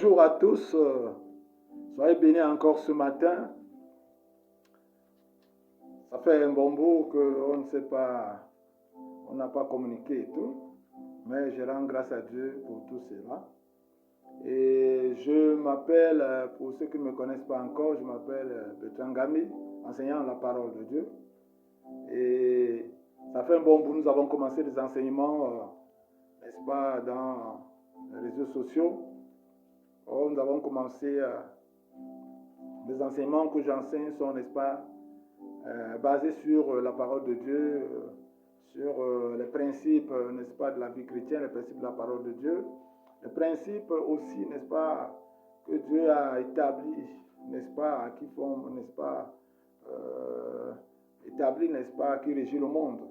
Bonjour à tous, soyez bénis encore ce matin. Ça fait un bon bout qu'on ne sait pas, on n'a pas communiqué et tout, mais je rends grâce à Dieu pour tout cela. Et je m'appelle, pour ceux qui ne me connaissent pas encore, je m'appelle Bertrand Gami, enseignant la parole de Dieu. Et ça fait un bon bout, nous avons commencé des enseignements, n'est-ce pas, dans les réseaux sociaux. Nous avons commencé, les enseignements que j'enseigne sont, n'est-ce pas, basés sur la parole de Dieu, sur les principes, n'est-ce pas, de la vie chrétienne, les principes de la parole de Dieu, les principes aussi, n'est-ce pas, que Dieu a établis, n'est-ce pas, qui font, n'est-ce pas, établis, n'est-ce pas, qui régit le monde.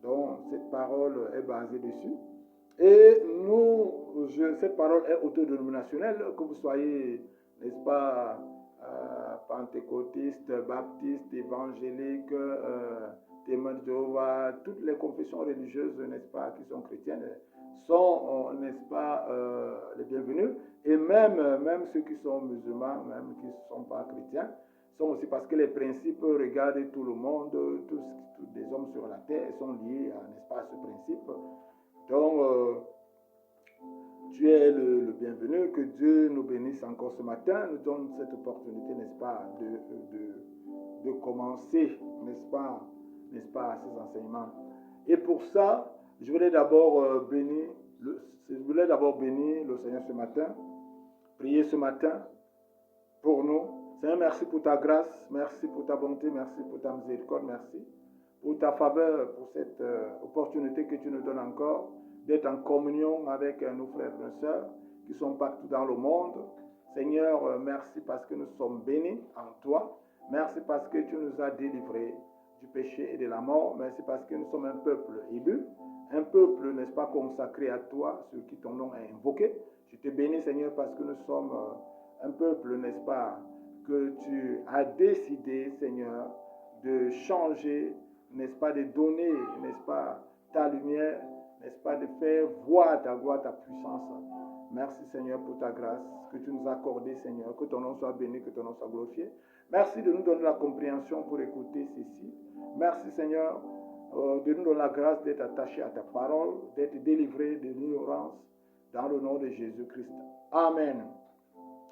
Donc, cette parole est basée dessus. Et nous, cette parole est autodénominationnelle, que vous soyez, n'est-ce pas, pentecôtiste, baptiste, évangélique, témoin de Jéhovah, toutes les confessions religieuses, n'est-ce pas, qui sont chrétiennes, sont, n'est-ce pas, les bienvenus. Et même ceux qui sont musulmans, même qui ne sont pas chrétiens, sont aussi, parce que les principes regardent tout le monde, tous les hommes sur la terre sont liés, n'est-ce pas, à ce principe. Donc, tu es le bienvenu, que Dieu nous bénisse encore ce matin, nous donne cette opportunité, n'est-ce pas, de commencer, n'est-ce pas, ces enseignements. Et pour ça, je voulais d'abord bénir le Seigneur ce matin, prier ce matin pour nous. Seigneur, merci pour ta grâce, merci pour ta bonté, merci pour ta miséricorde, merci pour ta faveur, pour cette opportunité que tu nous donnes encore d'être en communion avec nos frères et nos sœurs qui sont partout dans le monde. Seigneur, merci parce que nous sommes bénis en toi. Merci parce que tu nous as délivrés du péché et de la mort. Merci parce que nous sommes un peuple élu, un peuple, n'est-ce pas, consacré à toi, sur qui ton nom est invoqué. Je te bénis, Seigneur, parce que nous sommes un peuple, n'est-ce pas, que tu as décidé, Seigneur, de changer, n'est-ce pas, de donner, n'est-ce pas, ta lumière, n'est-ce pas, de faire voir ta gloire, ta puissance. Merci, Seigneur, pour ta grâce que tu nous as accordée, Seigneur. Que ton nom soit béni, que ton nom soit glorifié. Merci de nous donner la compréhension pour écouter ceci. Merci, Seigneur, de nous donner la grâce d'être attachés à ta parole, d'être délivrés de l'ignorance dans le nom de Jésus-Christ. Amen.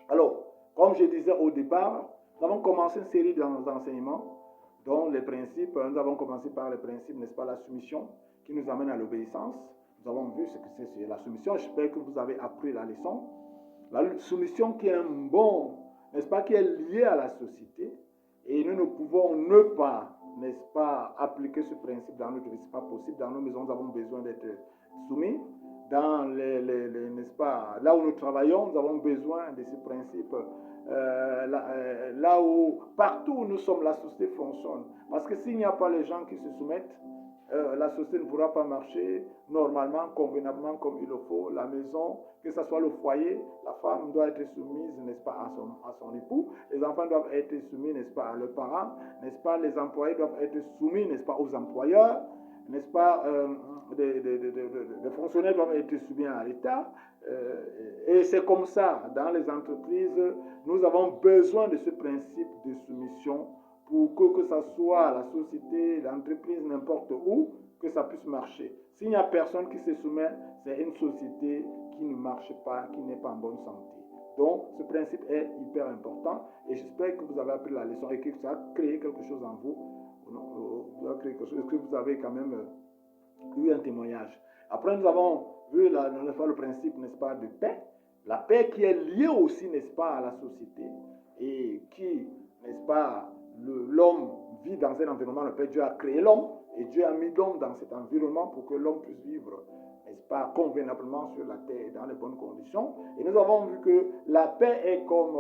Alors, comme je disais au départ, nous avons commencé une série d'enseignements dont les principes, nous avons commencé par les principes, n'est-ce pas, la soumission qui nous amène à l'obéissance. Nous avons vu ce que c'est la soumission. J'espère que vous avez appris la leçon. La soumission qui est un bon, n'est-ce pas, qui est lié à la société. Et nous ne pouvons ne pas, n'est-ce pas, appliquer ce principe dans notre vie. Ce n'est pas possible. Dans nos maisons, nous avons besoin d'être soumis. Dans n'est-ce pas, là où nous travaillons, nous avons besoin de ce principe. Là où, partout où nous sommes, la société fonctionne. Parce que s'il n'y a pas les gens qui se soumettent, la société ne pourra pas marcher normalement, convenablement comme il le faut. La maison, que ce soit le foyer, la femme doit être soumise, n'est-ce pas, à son époux. Les enfants doivent être soumis, n'est-ce pas, à leurs parents. N'est-ce pas, les employés doivent être soumis, n'est-ce pas, aux employeurs. N'est-ce pas, les fonctionnaires doivent être soumis à l'État. Et c'est comme ça, dans les entreprises, nous avons besoin de ce principe de soumission pour que ça soit la société, l'entreprise, n'importe où, que ça puisse marcher. S'il n'y a personne qui se soumet, c'est une société qui ne marche pas, qui n'est pas en bonne santé. Donc, ce principe est hyper important et j'espère que vous avez appris la leçon et que ça a créé quelque chose en vous. Est-ce que vous avez quand même eu un témoignage? Après, nous avons vu le principe, n'est-ce pas, de paix. La paix qui est liée aussi, n'est-ce pas, à la société et qui, n'est-ce pas, l'homme vit dans un environnement de paix. Dieu a créé l'homme et Dieu a mis l'homme dans cet environnement pour que l'homme puisse vivre, n'est-ce pas, convenablement sur la terre dans les bonnes conditions. Et nous avons vu que la paix est comme,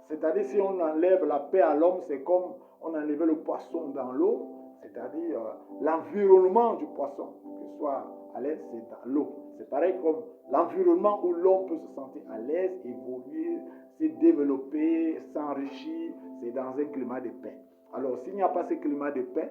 c'est-à-dire si on enlève la paix à l'homme, c'est comme on enlevait le poisson dans l'eau, c'est-à-dire l'environnement du poisson, que ce soit à l'aise, c'est dans l'eau. C'est pareil comme l'environnement où l'homme peut se sentir à l'aise, évoluer, se développer, s'enrichir, c'est dans un climat de paix. Alors, s'il n'y a pas ce climat de paix,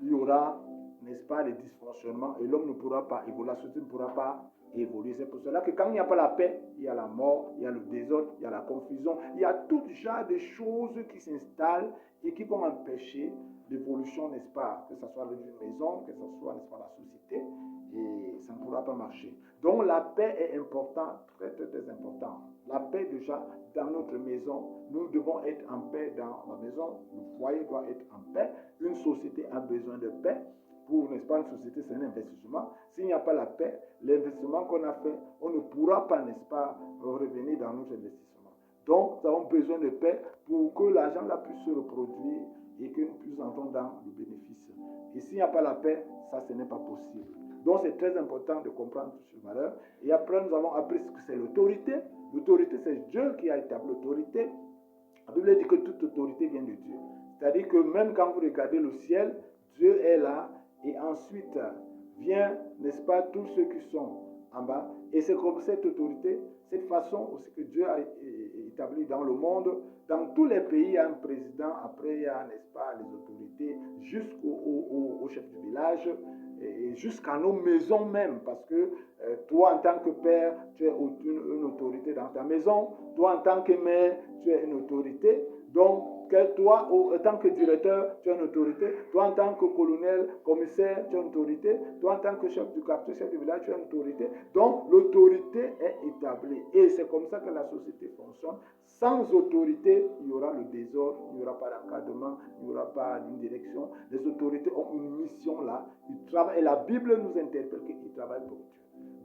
il y aura, n'est-ce pas, des dysfonctionnements et l'homme ne pourra pas évoluer, la société ne pourra pas évoluer. C'est pour cela que quand il n'y a pas la paix, il y a la mort, il y a le désordre, il y a la confusion, il y a tout genre de choses qui s'installent et qui vont empêcher l'évolution, n'est-ce pas, que ce soit d'une maison, que ce soit, n'est-ce pas, la société, et ça ne pourra pas marcher. Donc la paix est importante, très très très important. La paix déjà dans notre maison, nous devons être en paix dans la maison, le foyer doit être en paix, une société a besoin de paix. Pour, n'est-ce pas, une société, c'est un investissement. S'il n'y a pas la paix, l'investissement qu'on a fait, on ne pourra pas, n'est-ce pas, revenir dans notre investissement. Donc, nous avons besoin de paix pour que l'argent là puisse se reproduire et que nous puissions entrer dans le bénéfice. Et s'il n'y a pas la paix, ça, ce n'est pas possible. Donc, c'est très important de comprendre toutes ces valeurs. Et après, nous avons appris ce que c'est l'autorité. L'autorité, c'est Dieu qui a établi l'autorité. La Bible dit que toute autorité vient de Dieu. C'est-à-dire que même quand vous regardez le ciel, Dieu est là. Et ensuite vient, n'est-ce pas, tous ceux qui sont en bas. Et c'est comme cette autorité, cette façon aussi que Dieu a établi dans le monde. Dans tous les pays, il y a un président. Après, il y a, n'est-ce pas, les autorités jusqu'au chef du village et jusqu'à nos maisons même. Parce que toi, en tant que père, tu as une autorité dans ta maison. Toi, en tant que mère, tu as une autorité. Donc, que toi, en tant que directeur, tu as une autorité. Toi, en tant que colonel, commissaire, tu as une autorité. Toi, en tant que chef du quartier, chef du village, tu as une autorité. Donc, l'autorité est établie. Et c'est comme ça que la société fonctionne. Sans autorité, il y aura le désordre, il n'y aura pas d'encadrement, il n'y aura pas d'une direction. Les autorités ont une mission là. Ils travaillent, et la Bible nous interpelle qu'ils travaillent pour Dieu.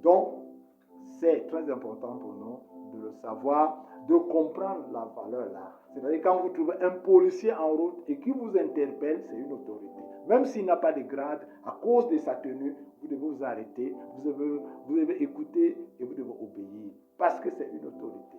Donc, c'est très important pour nous de le savoir, de comprendre la valeur là. C'est-à-dire quand vous trouvez un policier en route et qui vous interpelle, c'est une autorité. Même s'il n'a pas de grade, à cause de sa tenue, vous devez vous arrêter, vous devez écouter et vous devez obéir. Parce que c'est une autorité.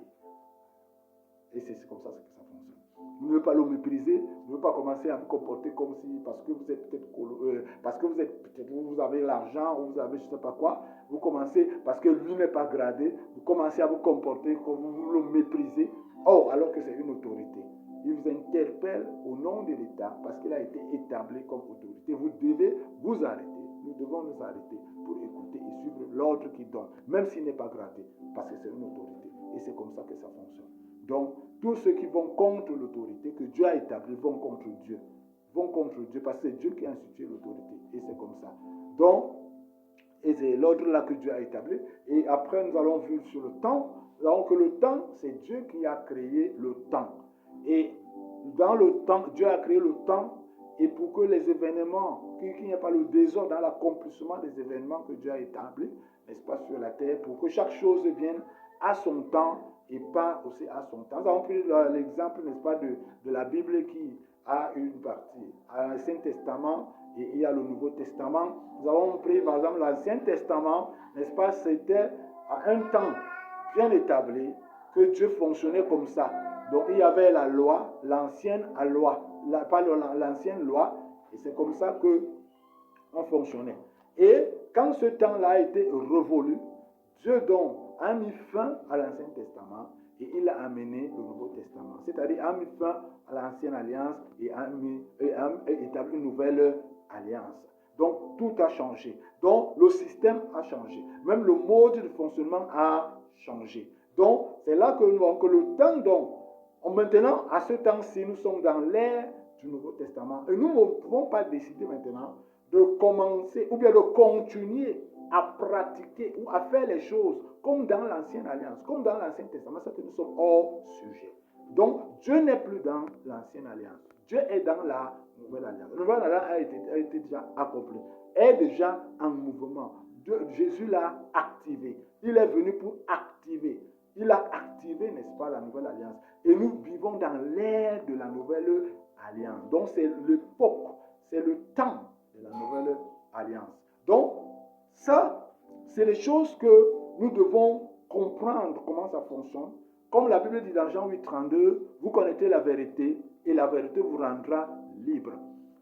Et c'est comme ça que ça fonctionne. Vous ne devez pas le mépriser, vous ne devez pas commencer à vous comporter comme si, parce que vous êtes peut-être, parce que vous avez l'argent, ou vous avez je ne sais pas quoi, vous commencez, parce que lui n'est pas gradé, vous commencez à vous comporter comme vous le méprisez, alors que c'est une autorité. Il vous interpelle au nom de l'État, parce qu'il a été établi comme autorité. Vous devez vous arrêter, nous devons nous arrêter pour écouter et suivre l'ordre qu'il donne, même s'il n'est pas gradé, parce que c'est une autorité. Et c'est comme ça que ça fonctionne. Donc, tous ceux qui vont contre l'autorité que Dieu a établie vont contre Dieu. Vont contre Dieu parce que c'est Dieu qui a institué l'autorité. Et c'est comme ça. Donc, et c'est l'ordre là que Dieu a établi. Et après, nous allons voir sur le temps. Nous allons que le temps, c'est Dieu qui a créé le temps. Et dans le temps, Dieu a créé le temps. Et pour que les événements, qu'il n'y ait pas le désordre dans l'accomplissement des événements que Dieu a établis, n'est-ce pas, sur la terre, pour que chaque chose vienne à son temps et pas aussi à son temps. Nous avons pris l'exemple, n'est-ce pas, de la Bible qui a une partie. À l'Ancien Testament, et il y a le Nouveau Testament. Nous avons pris, par exemple, l'Ancien Testament, n'est-ce pas, c'était à un temps bien établi que Dieu fonctionnait comme ça. Donc, il y avait la loi, l'ancienne loi, l'ancienne loi, et c'est comme ça qu'on fonctionnait. Et quand ce temps-là a été révolu, Dieu donc a mis fin à l'Ancien Testament et il a amené le Nouveau Testament. C'est-à-dire a mis fin à l'Ancienne Alliance et a établi une nouvelle alliance. Donc tout a changé. Donc le système a changé. Même le mode de fonctionnement a changé. Donc c'est là que le temps, donc, maintenant à ce temps-ci, nous sommes dans l'ère du Nouveau Testament. Et nous ne pouvons pas décider maintenant de commencer ou bien de continuer à pratiquer ou à faire les choses comme dans l'Ancienne Alliance, comme dans l'Ancien Testament, c'est que nous sommes hors sujet. Donc, Dieu n'est plus dans l'Ancienne Alliance. Dieu est dans la Nouvelle Alliance. La Nouvelle Alliance a été déjà accomplie, est déjà en mouvement. Jésus l'a activé. Il est venu pour activer. Il a activé, n'est-ce pas, la Nouvelle Alliance. Et nous vivons dans l'ère de la Nouvelle Alliance. Donc, c'est l'époque, c'est le temps de la Nouvelle Alliance. Donc, ça, c'est les choses que nous devons comprendre comment ça fonctionne. Comme la Bible dit dans Jean 8,32, vous connaissez la vérité et la vérité vous rendra libre.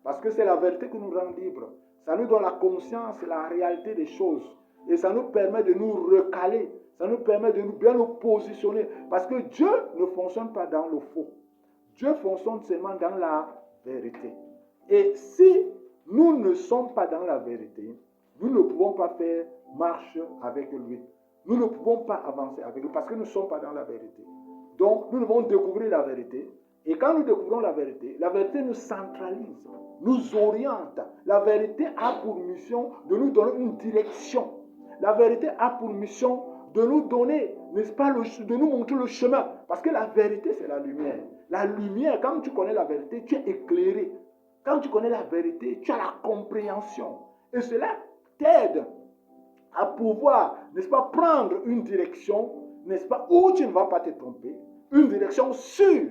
Parce que c'est la vérité qui nous rend libres. Ça nous donne la conscience, la réalité des choses. Et ça nous permet de nous recaler. Ça nous permet de bien nous positionner. Parce que Dieu ne fonctionne pas dans le faux. Dieu fonctionne seulement dans la vérité. Et si nous ne sommes pas dans la vérité, nous ne pouvons pas faire marche avec lui. nous ne pouvons pas avancer avec eux parce que nous ne sommes pas dans la vérité. Donc, nous devons découvrir la vérité. Et quand nous découvrons la vérité nous centralise, nous oriente. La vérité a pour mission de nous donner une direction. La vérité a pour mission de nous donner, n'est-ce pas, de nous montrer le chemin. Parce que la vérité, c'est la lumière. La lumière, quand tu connais la vérité, tu es éclairé. Quand tu connais la vérité, tu as la compréhension. Et cela t'aide à pouvoir, n'est-ce pas, prendre une direction, n'est-ce pas, où tu ne vas pas te tromper, une direction sûre.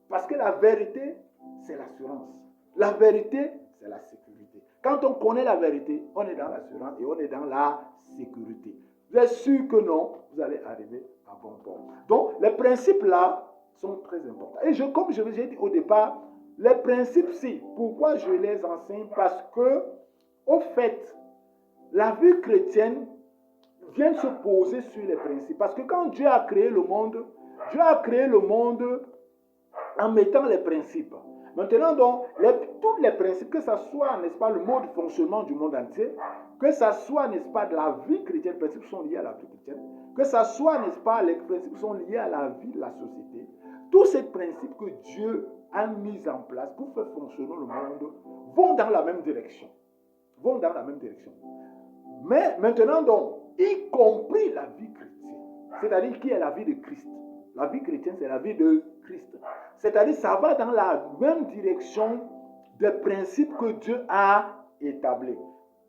Parce que la vérité, c'est l'assurance. La vérité, c'est la sécurité. Quand on connaît la vérité, on est dans l'assurance et on est dans la sécurité. Vous êtes sûr que non, vous allez arriver à bon port. Donc, les principes là sont très importants. Et comme je vous ai dit au départ, les principes-ci, pourquoi je les enseigne? Parce que, au fait, la vie chrétienne vient se poser sur les principes. Parce que quand Dieu a créé le monde en mettant les principes. Maintenant, donc, tous les principes, que ce soit, n'est-ce pas, le mode de fonctionnement du monde entier, que ce soit, n'est-ce pas, de la vie chrétienne, les principes sont liés à la vie chrétienne, que ce soit, n'est-ce pas, les principes sont liés à la vie de la société, tous ces principes que Dieu a mis en place pour faire fonctionner le monde vont dans la même direction. Mais maintenant, donc, y compris la vie chrétienne, c'est-à-dire qui est la vie de Christ. La vie chrétienne, c'est la vie de Christ. C'est-à-dire, ça va dans la même direction des principes que Dieu a établis.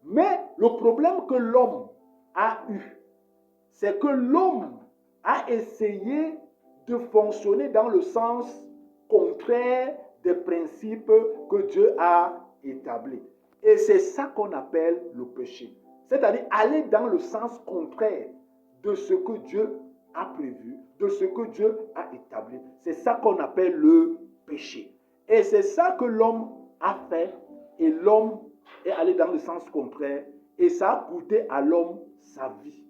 Mais le problème que l'homme a eu, c'est que l'homme a essayé de fonctionner dans le sens contraire des principes que Dieu a établis. Et c'est ça qu'on appelle le péché. C'est-à-dire aller dans le sens contraire de ce que Dieu a prévu, de ce que Dieu a établi. C'est ça qu'on appelle le péché. Et c'est ça que l'homme a fait. Et l'homme est allé dans le sens contraire. Et ça a coûté à l'homme sa vie.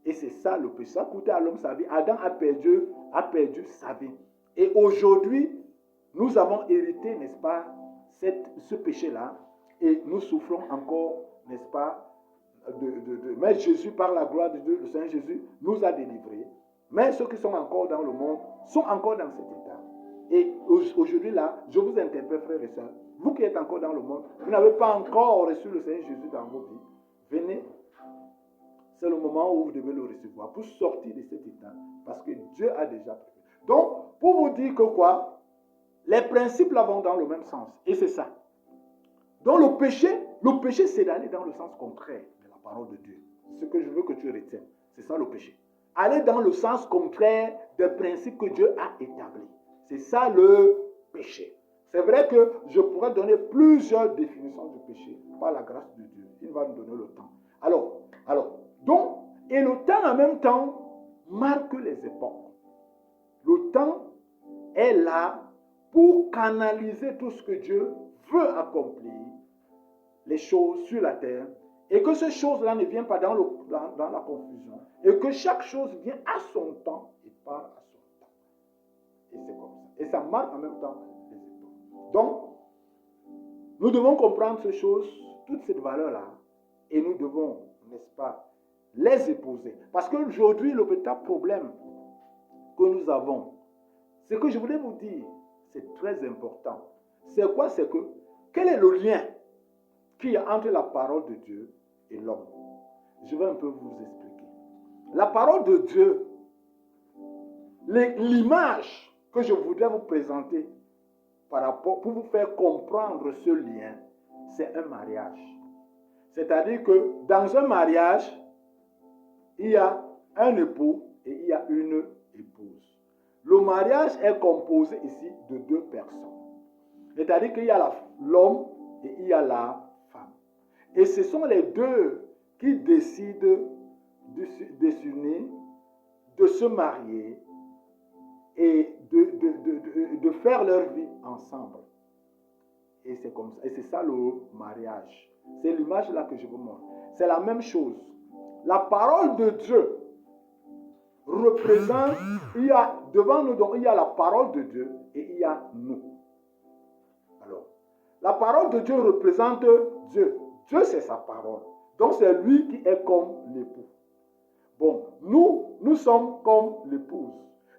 Et c'est ça le péché. Ça a coûté à l'homme sa vie. Adam a perdu sa vie. Et aujourd'hui, nous avons hérité, n'est-ce pas, ce péché-là. Et nous souffrons encore, n'est-ce pas, mais Jésus, par la gloire de Dieu, le Seigneur Jésus, nous a délivrés. Mais ceux qui sont encore dans le monde sont encore dans cet état. Et aujourd'hui, là, je vous interpelle, frères et sœurs, vous qui êtes encore dans le monde, vous n'avez pas encore reçu le Seigneur Jésus dans vos vies, venez, c'est le moment où vous devez le recevoir pour sortir de cet état, parce que Dieu a déjà prévu. Donc, pour vous dire que quoi, les principes là vont dans le même sens, et c'est ça. Donc le péché c'est d'aller dans le sens contraire de la parole de Dieu. Ce que je veux que tu retiennes, c'est ça le péché. Aller dans le sens contraire des principes que Dieu a établis. C'est ça le péché. C'est vrai que je pourrais donner plusieurs définitions du péché par la grâce de Dieu. Il va nous donner le temps. Alors, donc, et le temps en même temps marque les époques. Le temps est là pour canaliser tout ce que Dieu veut accomplir, les choses sur la terre, et que ces choses-là ne viennent pas dans la confusion, et que chaque chose vient à son temps et part à son temps. Et c'est comme ça. Et ça marque en même temps les époques. Donc, nous devons comprendre ces choses, toutes ces valeurs-là, et nous devons, n'est-ce pas, les épouser. Parce qu'aujourd'hui, le véritable problème que nous avons, c'est que je voulais vous dire, c'est très important. C'est quoi? C'est que, quel est le lien qu'il y a entre la parole de Dieu et l'homme? Je vais un peu vous expliquer. La parole de Dieu, l'image que je voudrais vous présenter pour vous faire comprendre ce lien, c'est un mariage. C'est-à-dire que dans un mariage, il y a un époux et il y a une épouse. Le mariage est composé ici de deux personnes. C'est-à-dire qu'il y a l'homme et il y a la femme. Et ce sont les deux qui décident de s'unir, de se marier et de faire leur vie ensemble. Et c'est comme ça. Et c'est ça le mariage. C'est l'image là que je vous montre. C'est la même chose. La parole de Dieu représente, devant nous, donc, il y a la parole de Dieu et il y a nous. Alors, la parole de Dieu représente Dieu. Dieu, c'est sa parole. Donc, c'est lui qui est comme l'époux. Bon, nous sommes comme l'épouse.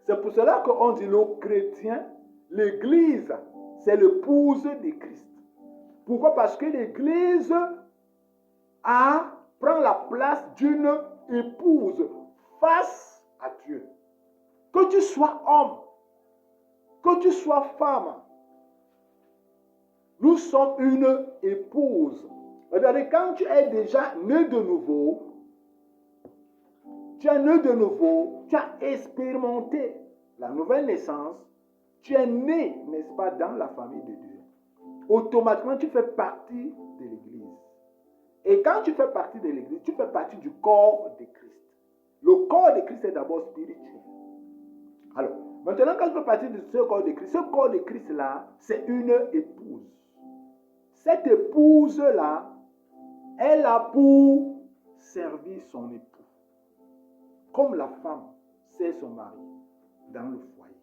C'est pour cela qu'on dit le chrétien, l'Église, c'est l'épouse de Christ. Pourquoi? Parce que l'Église prend la place d'une épouse face à Dieu. Que tu sois homme, que tu sois femme, nous sommes une épouse. Regardez, quand tu es déjà né de nouveau, tu as expérimenté la nouvelle naissance, tu es né, n'est-ce pas, dans la famille de Dieu. Automatiquement, tu fais partie de l'Église. Et quand tu fais partie de l'Église, tu fais partie du corps de Christ. Le corps de Christ est d'abord spirituel. Alors, maintenant, quand tu fais partie de ce corps de Christ-là, c'est une épouse. Cette épouse-là, elle a pour servir son époux. Comme la femme sert son mari dans le foyer.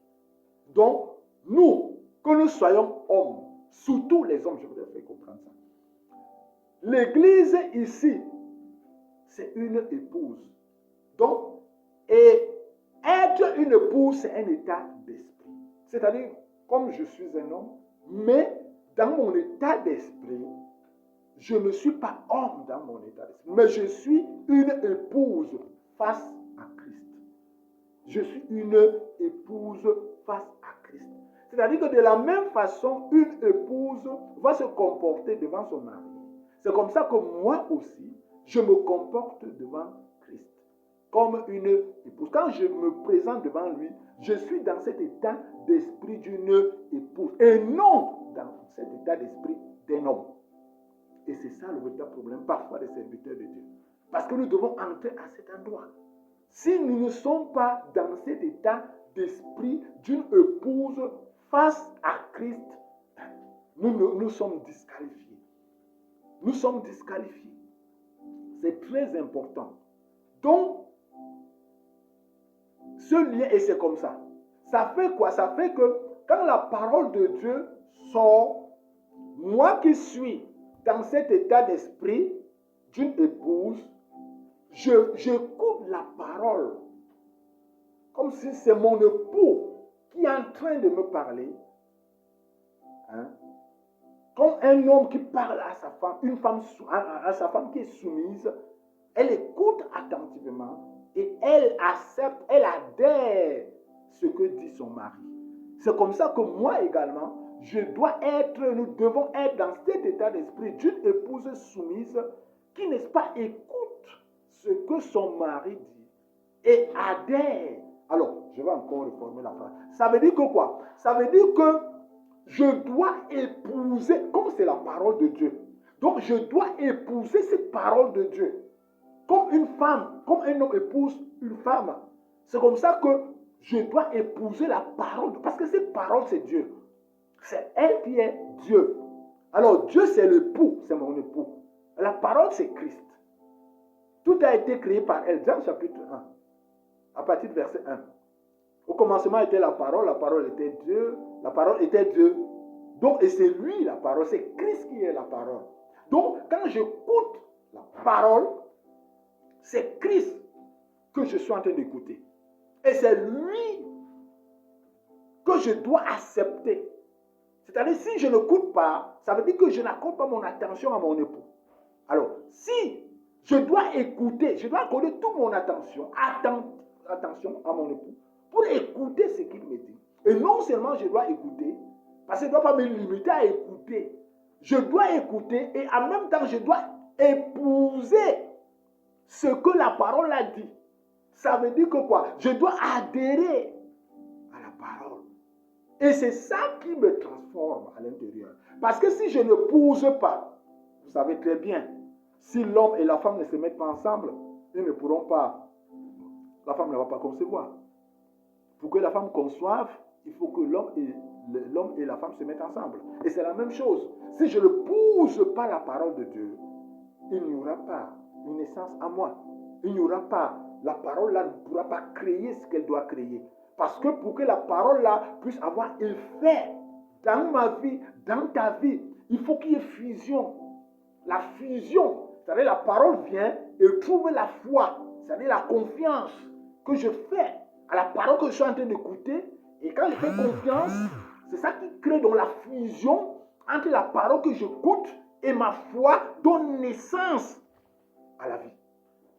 Donc, nous, que nous soyons hommes, surtout les hommes, je voudrais faire comprendre ça. L'église ici, c'est une épouse. Donc, et être une épouse, c'est un état d'esprit. C'est-à-dire, comme je suis un homme, mais dans mon état d'esprit, je ne suis pas homme dans mon état d'esprit, mais je suis une épouse face à Christ. Je suis une épouse face à Christ. C'est-à-dire que de la même façon, une épouse va se comporter devant son mari. C'est comme ça que moi aussi, je me comporte devant Christ. Comme une épouse. Quand je me présente devant lui, je suis dans cet état d'esprit d'une épouse. Et non dans cet état d'esprit d'un homme. Et c'est ça le véritable problème parfois des serviteurs de Dieu. Parce que nous devons entrer à cet endroit. Si nous ne sommes pas dans cet état d'esprit d'une épouse face à Christ, nous sommes disqualifiés. Nous sommes disqualifiés. C'est très important. Donc, ce lien, et c'est comme ça. Ça fait quoi? Ça fait que quand la parole de Dieu sort, moi qui suis dans cet état d'esprit d'une épouse, j'écoute la parole comme si c'est mon époux qui est en train de me parler. Hein? Comme un homme qui parle à sa femme, une femme à sa femme qui est soumise, elle écoute attentivement et elle accepte, elle adhère ce que dit son mari. C'est comme ça que moi également, nous devons être dans cet état d'esprit d'une épouse soumise qui, n'est-ce pas, écoute ce que son mari dit et adhère. Alors, je vais encore reformer la phrase. Ça veut dire que quoi? Ça veut dire que je dois épouser, comme c'est la parole de Dieu. Donc, je dois épouser cette parole de Dieu. Comme une femme, comme un homme épouse une femme. C'est comme ça que je dois épouser la parole. Parce que cette parole, c'est Dieu. C'est elle qui est Dieu. Alors, Dieu, c'est l'époux, c'est mon époux. La parole, c'est Christ. Tout a été créé par elle. Jean chapitre 1, à partir du verset 1. Au commencement était la parole était Dieu, la parole était Dieu. Donc, et c'est lui la parole, c'est Christ qui est la parole. Donc, quand j'écoute la parole, c'est Christ que je suis en train d'écouter. Et c'est lui que je dois accepter. C'est-à-dire, si je n'écoute pas, ça veut dire que je n'accorde pas mon attention à mon époux. Alors, si je dois écouter, je dois accorder toute mon attention à mon époux, pour écouter ce qu'il me dit. Et non seulement je dois écouter, parce que je ne dois pas me limiter à écouter. Je dois écouter et en même temps, je dois épouser ce que la parole a dit. Ça veut dire que quoi? Je dois adhérer à la parole. Et c'est ça qui me transforme à l'intérieur. Parce que si je ne pousse pas, vous savez très bien, si l'homme et la femme ne se mettent pas ensemble, ils ne pourront pas, la femme ne va pas concevoir. Pour que la femme conçoive, il faut que l'homme et la femme se mettent ensemble. Et c'est la même chose. Si je ne pousse pas la parole de Dieu, il n'y aura pas une naissance à moi. Il n'y aura pas, la parole là ne pourra pas créer ce qu'elle doit créer. Parce que pour que la parole là puisse avoir effet dans ma vie, dans ta vie, il faut qu'il y ait fusion. La fusion, c'est-à-dire la parole vient et trouve la foi. c'est-à-dire la confiance que je fais à la parole que je suis en train d'écouter. Et quand je fais confiance, c'est ça qui crée donc la fusion entre la parole que j'écoute et ma foi donne naissance à la vie.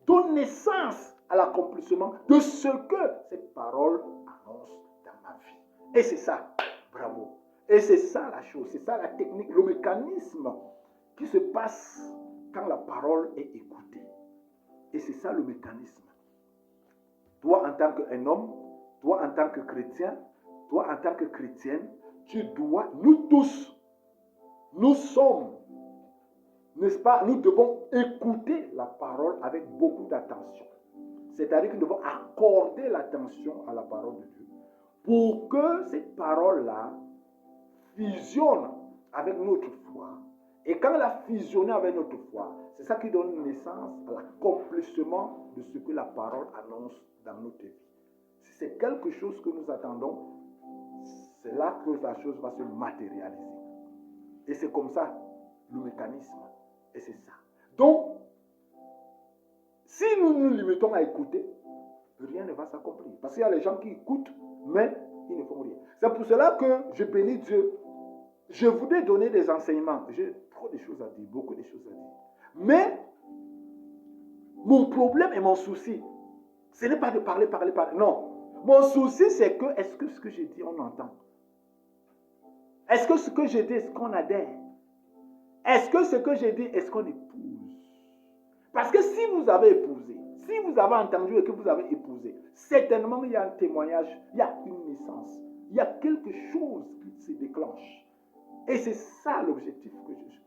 Donne naissance à l'accomplissement de ce que cette parole annonce dans ma vie. Et c'est ça, bravo. Et c'est ça la chose, c'est ça la technique, le mécanisme qui se passe quand la parole est écoutée. Et c'est ça le mécanisme. Toi, en tant qu'un homme, toi, en tant que chrétien, toi, en tant que chrétienne, tu dois, nous tous, nous sommes, n'est-ce pas, nous devons écouter la parole avec beaucoup d'attention. C'est-à-dire que nous devons accorder l'attention à la parole de Dieu pour que cette parole-là fusionne avec notre foi. Et quand elle a fusionné avec notre foi, c'est ça qui donne naissance à l'accomplissement de ce que la parole annonce dans notre vie. Si c'est quelque chose que nous attendons, c'est là que la chose va se matérialiser. Et c'est comme ça, le mécanisme. Et c'est ça. Donc, si nous nous limitons à écouter, rien ne va s'accomplir. Parce qu'il y a les gens qui écoutent, mais ils ne font rien. C'est pour cela que je bénis Dieu. Je voudrais donner des enseignements. J'ai trop de choses à dire, beaucoup de choses à dire. Mais, mon problème et mon souci, ce n'est pas de parler. Non. Mon souci, c'est que, est-ce que ce que j'ai dit, on entend? Est-ce que ce que j'ai dit, est-ce qu'on adhère? Est-ce que ce que j'ai dit, est-ce qu'on épouse? Parce que si vous avez épousé, si vous avez entendu et que vous avez épousé, certainement il y a un témoignage, il y a une naissance, il y a quelque chose qui se déclenche. Et c'est ça l'objectif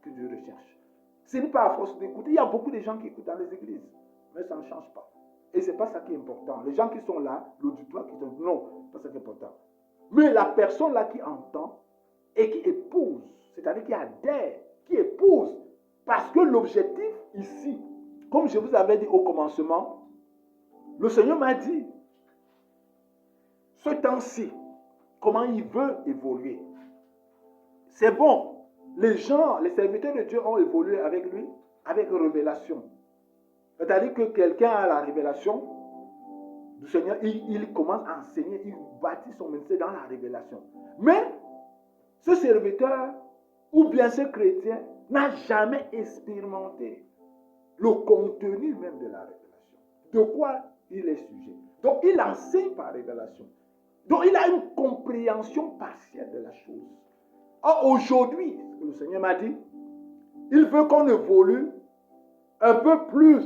que je recherche. Ce n'est pas à force d'écouter. Il y a beaucoup de gens qui écoutent dans les églises, mais ça ne change pas. Et ce n'est pas ça qui est important. Les gens qui sont là, l'auditoire qui sont... Non, pas ça qui est important. Mais la personne là qui entend et qui épouse, c'est-à-dire qui adhère, qui épouse, parce que l'objectif ici, comme je vous avais dit au commencement, le Seigneur m'a dit, ce temps-ci, comment il veut évoluer. C'est bon. Les gens, les serviteurs de Dieu ont évolué avec lui, avec révélation. C'est-à-dire que quelqu'un a la révélation du Seigneur, il commence à enseigner, il bâtit son ministère dans la révélation. Mais ce serviteur, ou bien ce chrétien, n'a jamais expérimenté le contenu même de la révélation. De quoi il est sujet. Donc il enseigne par révélation. Donc il a une compréhension partielle de la chose. Or aujourd'hui, le Seigneur m'a dit, il veut qu'on évolue un peu plus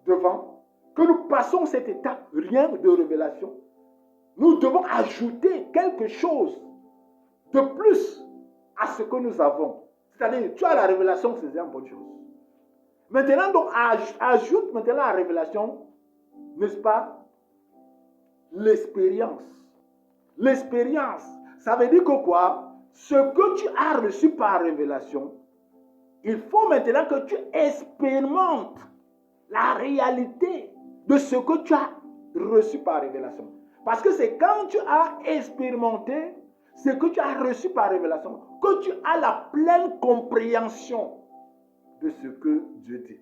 devant, que nous passons cette étape, rien de révélation. Nous devons ajouter quelque chose de plus à ce que nous avons. C'est-à-dire, tu as la révélation, c'est une bonne chose. Maintenant, donc, ajoute maintenant la révélation, n'est-ce pas, l'expérience. L'expérience, ça veut dire que quoi? Ce que tu as reçu par révélation, il faut maintenant que tu expérimentes la réalité de ce que tu as reçu par révélation. Parce que c'est quand tu as expérimenté ce que tu as reçu par révélation que tu as la pleine compréhension de ce que Dieu dit.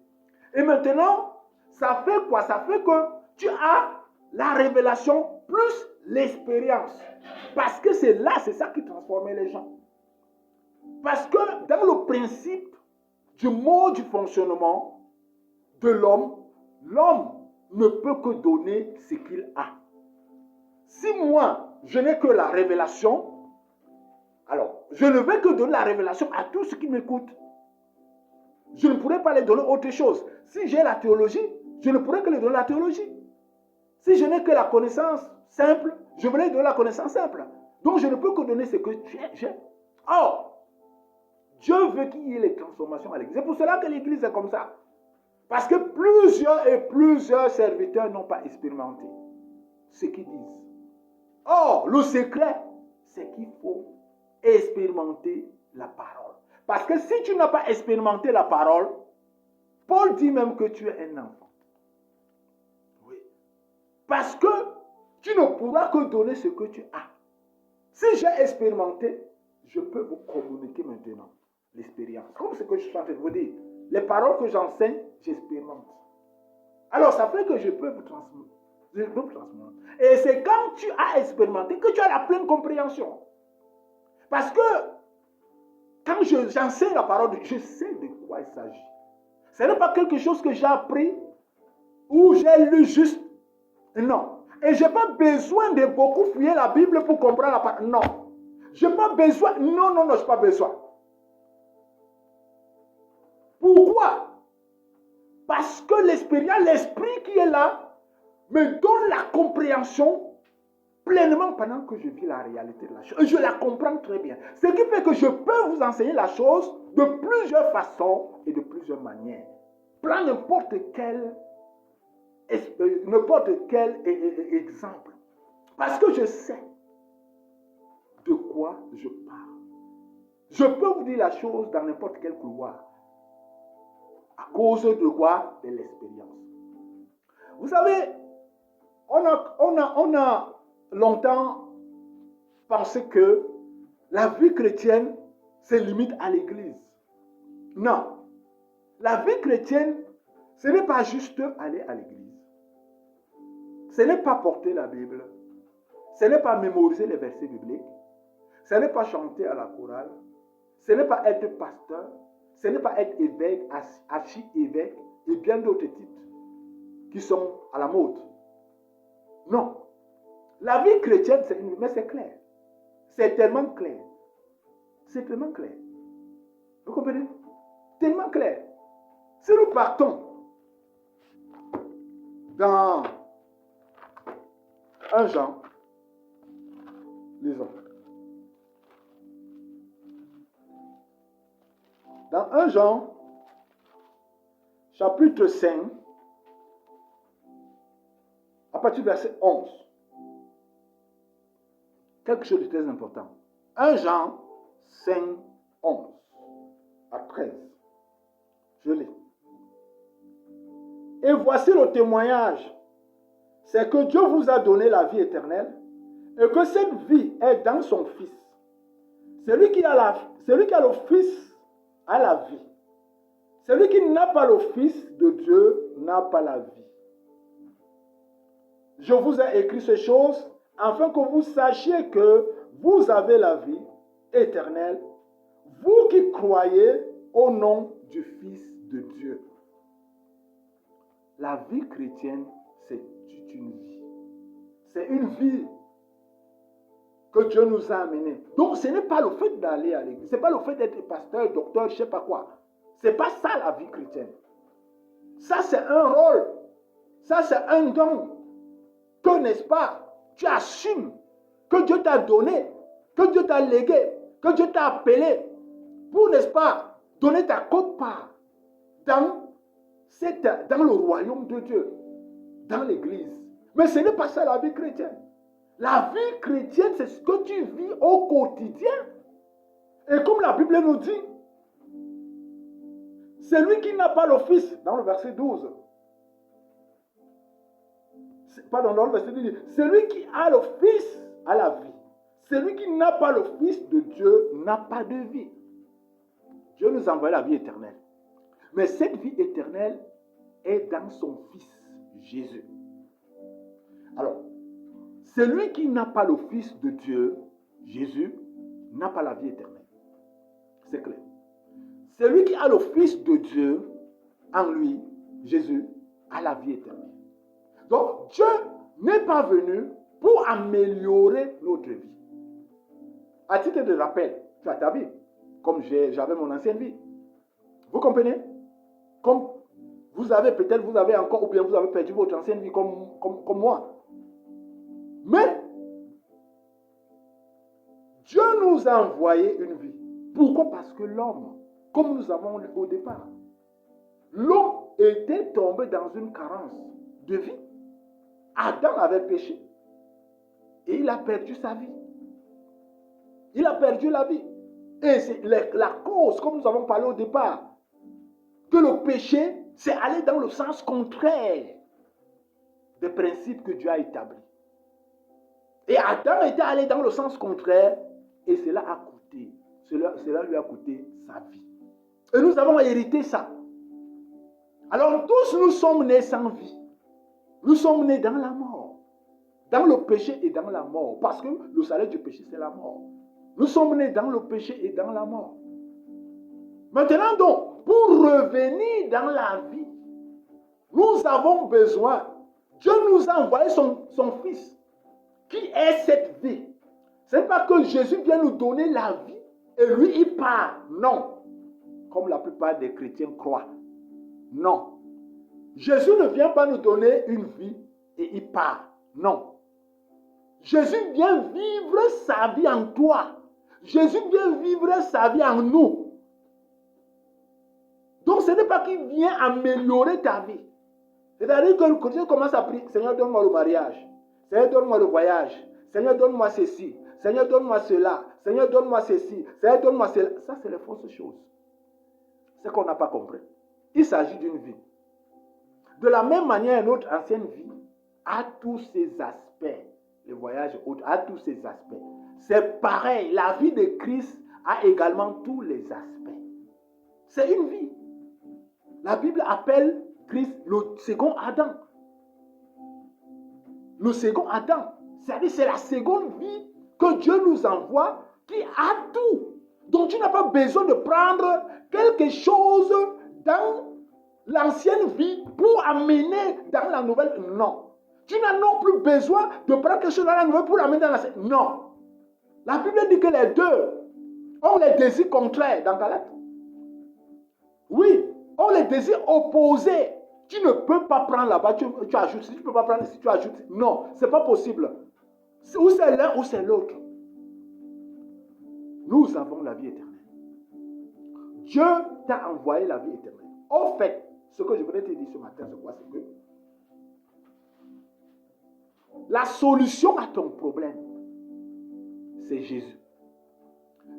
Et maintenant, ça fait quoi? Ça fait que tu as la révélation plus l'expérience. Parce que c'est là, c'est ça qui transforme les gens. Parce que dans le principe du mode du fonctionnement de l'homme, l'homme ne peut que donner ce qu'il a. Si moi, je n'ai que la révélation, alors je ne vais que donner la révélation à tous ceux qui m'écoutent. Je ne pourrais pas les donner autre chose. Si j'ai la théologie, je ne pourrais que les donner la théologie. Si je n'ai que la connaissance simple, je vais les donner la connaissance simple. Donc je ne peux que donner ce que j'ai. Or, Dieu veut qu'il y ait les transformations à l'église. C'est pour cela que l'église est comme ça. Parce que plusieurs serviteurs n'ont pas expérimenté ce qu'ils disent. Or, le secret, c'est qu'il faut expérimenter la parole. Parce que si tu n'as pas expérimenté la parole, Paul dit même que tu es un enfant. Oui. Parce que tu ne pourras que donner ce que tu as. Si j'ai expérimenté, je peux vous communiquer maintenant l'expérience. Comme ce que je suis en train de vous dire. Les paroles que j'enseigne, j'expérimente. Alors, ça fait que je peux vous transmettre. Et c'est quand tu as expérimenté que tu as la pleine compréhension. Parce que quand j'enseigne la parole, je sais de quoi il s'agit. Ce n'est pas quelque chose que j'ai appris ou j'ai lu juste. Non. Et je n'ai pas besoin de beaucoup fouiller la Bible pour comprendre la parole. Non. Je n'ai pas besoin. Non, je n'ai pas besoin. Pourquoi? Parce que l'esprit qui est là, me donne la compréhension pleinement pendant que je vis la réalité de la chose. Et je la comprends très bien. Ce qui fait que je peux vous enseigner la chose de plusieurs façons et de plusieurs manières. Prends n'importe quel exemple. Parce que je sais de quoi je parle. Je peux vous dire la chose dans n'importe quel couloir. À cause de quoi? De l'expérience. Vous savez, on a longtemps pensé que la vie chrétienne se limite à l'église. Non. La vie chrétienne, ce n'est pas juste aller à l'église. Ce n'est pas porter la Bible. Ce n'est pas mémoriser les versets bibliques. Ce n'est pas chanter à la chorale. Ce n'est pas être pasteur. Ce n'est pas être évêque, archi-évêque et bien d'autres titres qui sont à la mode. Non. La vie chrétienne, mais c'est clair. C'est tellement clair. C'est tellement clair. Vous comprenez? Tellement clair. Si nous partons dans 1 Jean, lisons. Dans 1 Jean, chapitre 5, à partir du verset 11, quelque chose de très important. 1 Jean 5, 11 à 13. Je lis. Et voici le témoignage. C'est que Dieu vous a donné la vie éternelle et que cette vie est dans son Fils. Celui qui a le Fils a la vie. Celui qui n'a pas le Fils de Dieu n'a pas la vie. Je vous ai écrit ces choses afin que vous sachiez que vous avez la vie éternelle, vous qui croyez au nom du Fils de Dieu. La vie chrétienne, c'est une vie. C'est une vie que Dieu nous a amenée. Donc, ce n'est pas le fait d'aller à l'église. Ce n'est pas le fait d'être pasteur, docteur, je ne sais pas quoi. Ce n'est pas ça la vie chrétienne. Ça, c'est un rôle. Ça, c'est un don. Que, n'est-ce pas, tu assumes que Dieu t'a donné, que Dieu t'a légué, que Dieu t'a appelé pour, n'est-ce pas, donner ta quote-part dans le royaume de Dieu, dans l'église. Mais ce n'est pas ça la vie chrétienne. La vie chrétienne, c'est ce que tu vis au quotidien. Et comme la Bible nous dit, celui qui n'a pas le Fils, dans le verset 12, pardon, dans le verset 12, celui qui a le Fils a la vie. Celui qui n'a pas le Fils de Dieu n'a pas de vie. Dieu nous envoie la vie éternelle. Mais cette vie éternelle est dans son Fils, Jésus. Alors, celui qui n'a pas le Fils de Dieu, Jésus, n'a pas la vie éternelle. C'est clair. Celui qui a le Fils de Dieu, en lui, Jésus, a la vie éternelle. Donc, Dieu n'est pas venu pour améliorer notre vie. À titre de rappel, tu as ta vie, comme j'avais mon ancienne vie. Vous comprenez? Comme vous avez encore, ou bien vous avez perdu votre ancienne vie comme moi. Mais, Dieu nous a envoyé une vie. Pourquoi? Parce que l'homme, comme nous avons au départ, l'homme était tombé dans une carence de vie. Adam avait péché. Et il a perdu sa vie. Il a perdu la vie. Et c'est la cause, comme nous avons parlé au départ, que le péché, c'est aller dans le sens contraire des principes que Dieu a établis. Et Adam était allé dans le sens contraire et cela a coûté. Cela lui a coûté sa vie. Et nous avons hérité ça. Alors tous nous sommes nés sans vie. Nous sommes nés dans la mort. Dans le péché et dans la mort. Parce que le salaire du péché, c'est la mort. Nous sommes nés dans le péché et dans la mort. Maintenant donc, pour revenir dans la vie, nous avons besoin. Dieu nous a envoyé son Fils. Qui est cette vie? Ce n'est pas que Jésus vient nous donner la vie et lui il part. Non. Comme la plupart des chrétiens croient. Non. Jésus ne vient pas nous donner une vie et il part. Non. Jésus vient vivre sa vie en toi. Jésus vient vivre sa vie en nous. Donc ce n'est pas qu'il vient améliorer ta vie. C'est-à-dire que le chrétien commence à prier, Seigneur, donne-moi le mariage. Seigneur, donne-moi le voyage. Seigneur, donne-moi ceci. Seigneur, donne-moi cela. Seigneur, donne-moi ceci. Seigneur, donne-moi cela. Ça, c'est les fausses choses. C'est qu'on n'a pas compris. Il s'agit d'une vie. De la même manière, notre ancienne vie a tous ses aspects. Le voyage a tous ses aspects. C'est pareil. La vie de Christ a également tous les aspects. C'est une vie. La Bible appelle Christ le second Adam. Le second Adam. C'est-à-dire c'est la seconde vie que Dieu nous envoie qui a tout. Donc tu n'as pas besoin de prendre quelque chose dans l'ancienne vie pour amener dans la nouvelle. Non. Tu n'as non plus besoin de prendre quelque chose dans la nouvelle pour amener dans l'ancienne. Non. La Bible dit que les deux ont les désirs contraires dans ta lettre. Oui, ont les désirs opposés. Tu ne peux pas prendre là-bas, tu ajoutes. Si tu ne peux pas prendre ici, tu ajoutes. Non, ce n'est pas possible. Ou c'est l'un ou c'est l'autre. Nous avons la vie éternelle. Dieu t'a envoyé la vie éternelle. Au fait, ce que je voudrais te dire ce matin, c'est quoi? C'est que la solution à ton problème, c'est Jésus.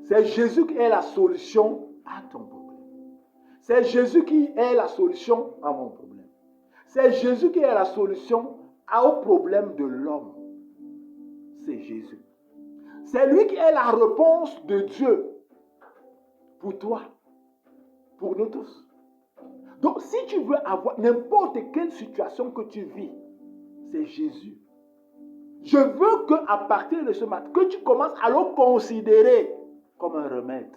C'est Jésus qui est la solution à ton problème. C'est Jésus qui est la solution à mon problème. C'est Jésus qui est la solution au problème de l'homme. C'est Jésus. C'est lui qui est la réponse de Dieu pour toi, pour nous tous. Donc, si tu veux avoir n'importe quelle situation que tu vis, c'est Jésus. Je veux qu'à partir de ce matin, que tu commences à le considérer comme un remède.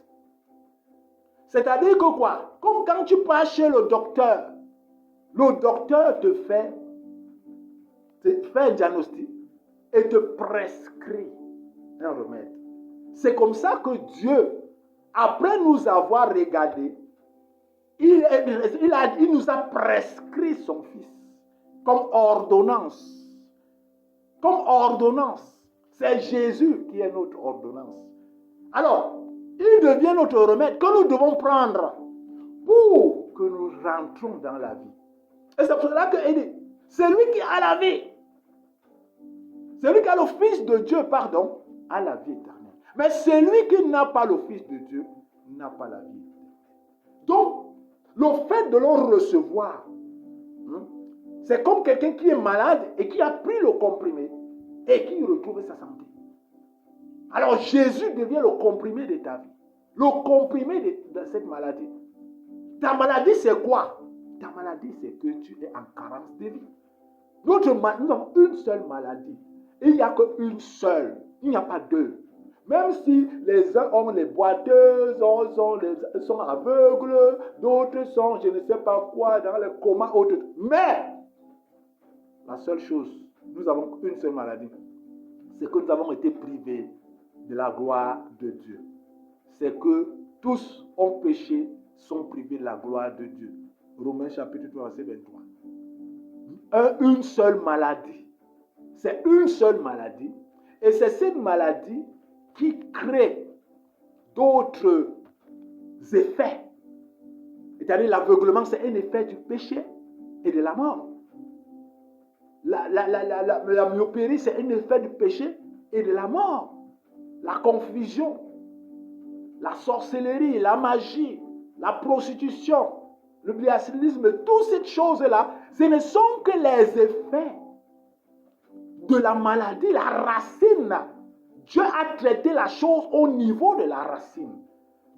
C'est-à-dire que quoi? Comme quand tu pars chez le docteur te fait un diagnostic et te prescrit un remède. C'est comme ça que Dieu, après nous avoir regardés, il nous a prescrit son Fils comme ordonnance. Comme ordonnance. C'est Jésus qui est notre ordonnance. Alors, il devient notre remède que nous devons prendre pour que nous rentrons dans la vie. Et c'est pour cela qu'il dit, c'est lui qui a la vie. Celui qui a le Fils de Dieu, pardon, a la vie éternelle. Mais celui qui n'a pas le Fils de Dieu n'a pas la vie. Donc, le fait de le recevoir, c'est comme quelqu'un qui est malade et qui a pris le comprimé et qui retrouve sa santé. Alors Jésus devient le comprimé de ta vie. Le comprimé de cette maladie. Ta maladie, c'est quoi? Ta maladie, c'est que tu es en carence de vie. Nous avons une seule maladie. Il n'y a qu'une seule. Il n'y a pas deux. Même si les uns ont les boiteuses, sont aveugles, d'autres sont, je ne sais pas quoi, dans le coma, autres. Mais, la seule chose, nous avons une seule maladie. C'est que nous avons été privés de la gloire de Dieu. C'est que tous ont péché, sont privés de la gloire de Dieu. Romains chapitre 3, verset 23. Une seule maladie. C'est une seule maladie. Et c'est cette maladie qui crée d'autres effets. C'est-à-dire l'aveuglement, c'est un effet du péché et de la mort. La myopérie, c'est un effet du péché et de la mort. La confusion, la sorcellerie, la magie, la prostitution, le biassilisme, toutes ces choses-là, ce ne sont que les effets de la maladie, la racine. Dieu a traité la chose au niveau de la racine.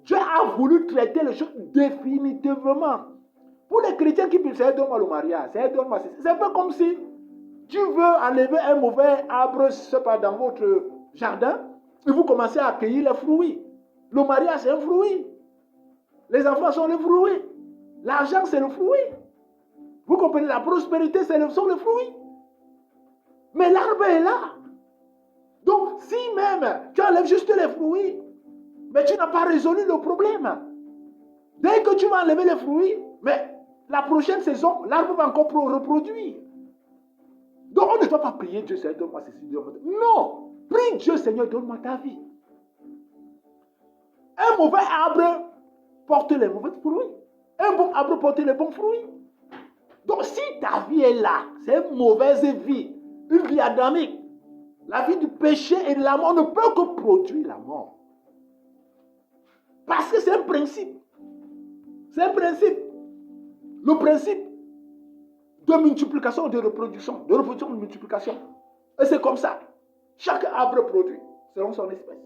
Dieu a voulu traiter les choses définitivement. Pour les chrétiens qui disent, donne-moi le mariage, donne-moi ceci. C'est un peu comme si Tu veux enlever un mauvais arbre, je sais pas, dans votre jardin, et vous commencez à accueillir les fruits. Le mariage, c'est un fruit. Les enfants sont les fruits. L'argent, c'est le fruit. Vous comprenez, la prospérité, sont les fruits. Mais l'arbre est là. Donc, si même tu enlèves juste les fruits, mais tu n'as pas résolu le problème. Dès que tu vas enlever les fruits, mais la prochaine saison, l'arbre va encore reproduire. Donc, on ne doit pas prier Dieu, Seigneur, donne-moi ceci, donne-moi ça. Non! Prie Dieu, Seigneur, donne-moi ta vie. Un mauvais arbre porte les mauvais fruits. Un bon arbre porte les bons fruits. Donc, si ta vie est là, c'est une mauvaise vie, une vie adamique, la vie du péché et de la mort ne peut que produire la mort. Parce que c'est un principe. C'est un principe. Le principe de multiplication, de reproduction, de multiplication. Et c'est comme ça. Chaque arbre produit selon son espèce.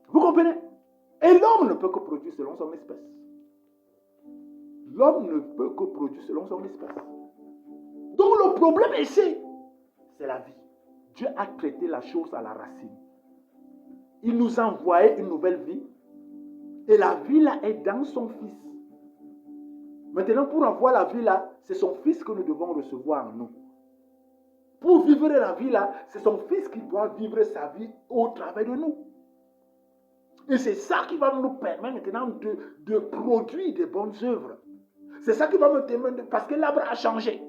Vous comprenez? Et l'homme ne peut que produire selon son espèce. L'homme ne peut que produire selon son espèce. Donc le problème ici, c'est la vie. Dieu a traité la chose à la racine. Il nous a envoyé une nouvelle vie. Et la vie là est dans son Fils. Maintenant, pour avoir la vie là, c'est son Fils que nous devons recevoir en nous. Pour vivre la vie là, c'est son Fils qui doit vivre sa vie au travers de nous. Et c'est ça qui va nous permettre maintenant de produire des bonnes œuvres. C'est ça qui va nous permettre, parce que l'arbre a changé.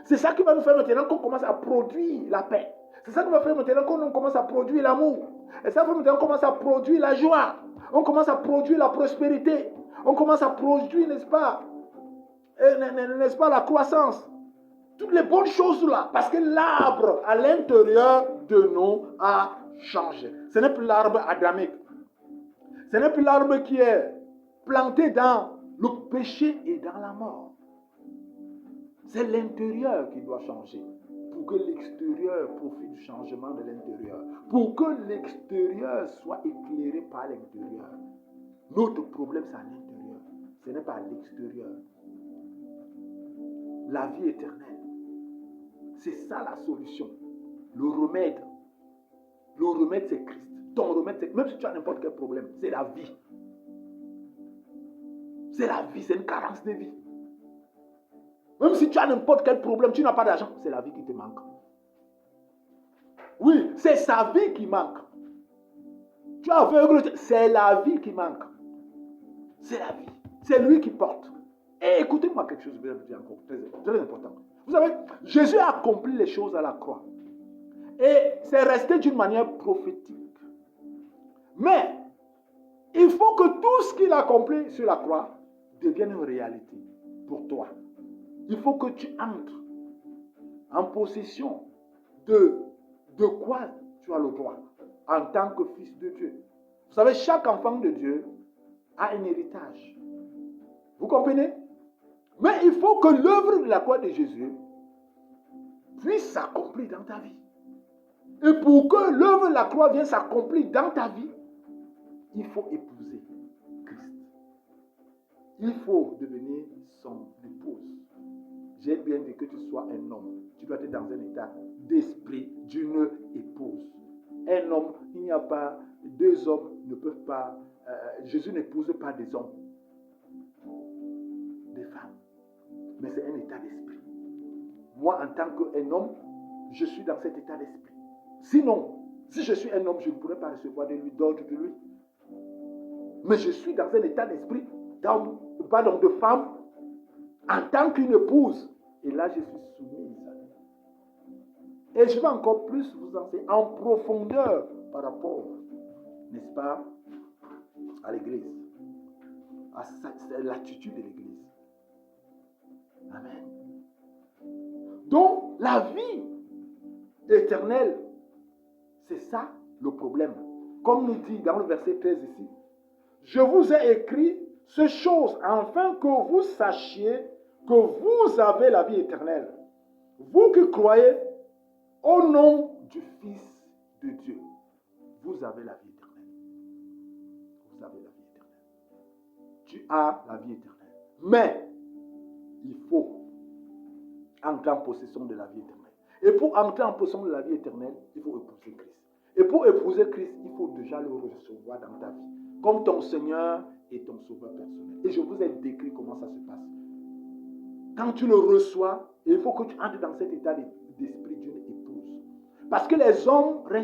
C'est ça qui va nous faire maintenant qu'on commence à produire la paix. C'est ça qui va faire maintenant qu'on commence à produire l'amour. Et ça va maintenant qu'on commence à produire la joie. On commence à produire la prospérité. On commence à produire, n'est-ce pas, la croissance. Toutes les bonnes choses là. Parce que l'arbre à l'intérieur de nous a changé. Ce n'est plus l'arbre adamique. Ce n'est plus l'arbre qui est planté dans le péché et dans la mort. C'est l'intérieur qui doit changer pour que l'extérieur profite du changement de l'intérieur. Pour que l'extérieur soit éclairé par l'intérieur. Notre problème, c'est à l'intérieur. Ce n'est pas à l'extérieur. La vie éternelle. C'est ça la solution. Le remède. Le remède, c'est Christ. Ton remède, c'est... Même si tu as n'importe quel problème, c'est la vie. C'est la vie, c'est une carence de vie. Même si tu as n'importe quel problème, tu n'as pas d'argent, c'est la vie qui te manque. Oui, c'est sa vie qui manque. Tu es aveugle, c'est la vie qui manque. C'est la vie. C'est lui qui porte. Et écoutez-moi quelque chose de encore très important. Vous savez, Jésus a accompli les choses à la croix. Et c'est resté d'une manière prophétique. Mais, il faut que tout ce qu'il a accompli sur la croix devienne une réalité pour toi. Il faut que tu entres en possession de quoi tu as le droit en tant que fils de Dieu. Vous savez, chaque enfant de Dieu a un héritage. Vous comprenez? Mais il faut que l'œuvre de la croix de Jésus puisse s'accomplir dans ta vie. Et pour que l'œuvre de la croix vienne s'accomplir dans ta vie, il faut épouser Christ. Il faut devenir son épouse. J'ai bien dit que tu sois un homme. Tu dois être dans un état d'esprit d'une épouse. Un homme, il n'y a pas, deux hommes ne peuvent pas, Jésus n'épouse pas des hommes, des femmes. Mais c'est un état d'esprit. Moi, en tant qu'un homme, je suis dans cet état d'esprit. Sinon, si je suis un homme, je ne pourrais pas recevoir d'ordre de lui. Mais je suis dans un état d'esprit, de femme, en tant qu'une épouse. Et là, je suis soumise. Et je vais encore plus vous enseigner en profondeur par rapport, n'est-ce pas, à l'église. À l'attitude de l'église. Amen. Donc, la vie éternelle, c'est ça le problème. Comme nous dit dans le verset 13 ici, je vous ai écrit ces choses afin que vous sachiez que vous avez la vie éternelle. Vous qui croyez au nom du Fils de Dieu, vous avez la vie éternelle. Vous avez la vie éternelle. Tu as la vie éternelle. Mais, il faut entrer en possession de la vie éternelle. Et pour entrer en possession de la vie éternelle, il faut épouser Christ. Et pour épouser Christ, il faut déjà le recevoir dans ta vie, comme ton Seigneur et ton Sauveur personnel. Et je vous ai décrit comment ça se passe. Quand tu le reçois, il faut que tu entres dans cet état d'esprit d'une épouse. Parce que les hommes restent